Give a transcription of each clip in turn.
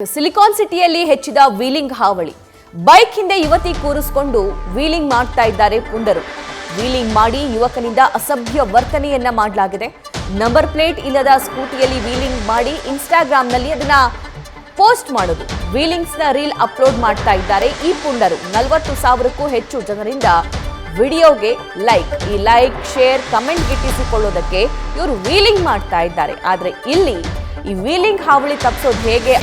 Silicon ಸಿಟಿಯಲ್ಲಿ ಹೆಚ್ಚಿದ wheeling ಹಾವಳಿ. ಬೈಕ್ ಹಿಂದೆ ಯುವತಿ ಕೂರಿಸಿಕೊಂಡು ವೀಲಿಂಗ್ ಮಾಡ್ತಾ ಇದ್ದಾರೆ ಪುಂಡರು. ವೀಲಿಂಗ್ ಮಾಡಿ ಯುವಕನಿಂದ ಅಸಭ್ಯ ವರ್ತನೆಯನ್ನ ಮಾಡಲಾಗಿದೆ. ನಂಬರ್ ಪ್ಲೇಟ್ ಇಲ್ಲದ ಸ್ಕೂಟಿಯಲ್ಲಿ ವೀಲಿಂಗ್ ಮಾಡಿ ಇನ್ಸ್ಟಾಗ್ರಾಂನಲ್ಲಿ ಅದನ್ನ ಪೋಸ್ಟ್ ಮಾಡೋದು, ವೀಲಿಂಗ್ಸ್ನ ರೀಲ್ ಅಪ್ಲೋಡ್ ಮಾಡ್ತಾ ಇದ್ದಾರೆ ಈ ಪುಂಡರು. 40,000ಕ್ಕೂ ಹೆಚ್ಚು ಜನರಿಂದ ವಿಡಿಯೋಗೆ ಲೈಕ್ ಶೇರ್ ಕಮೆಂಟ್ ಗಿಟ್ಟಿಸಿಕೊಳ್ಳೋದಕ್ಕೆ ಇವರು ವೀಲಿಂಗ್ ಮಾಡ್ತಾ ಇದ್ದಾರೆ. ಆದ್ರೆ ಇಲ್ಲಿ ಈ ವೀಲಿಂಗ್ ಹಾವಳಿ ತಪ್ಪಿಸೋದು ಹೇಗೆ?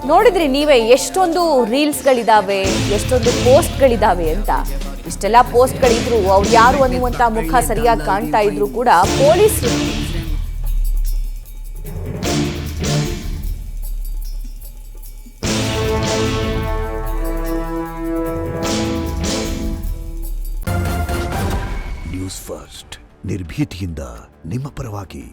ನೋಡಿದ್ರಿ ನೀವೇ ಎಷ್ಟೊಂದು ರೀಲ್ಸ್ಗಳಿದಾವೆ, ಎಷ್ಟೊಂದು ಪೋಸ್ಟ್ಗಳಿದಾವೆ ಅಂತ. ಇಷ್ಟೆಲ್ಲ ಪೋಸ್ಟ್ಗಳಿದ್ರು ಅವ್ರು ಯಾರು ಅನ್ನುವಂತ ಮುಖ ಸರಿಯಾಗಿ ಕಾಣ್ತಾ ಇದ್ರು ಕೂಡ ಪೊಲೀಸರು ನ್ಯೂಸ್ ಫಸ್ಟ್ ನಿರ್ಭೀತಿಯಿಂದ ನಿಮ್ಮ ಪರವಾಗಿ.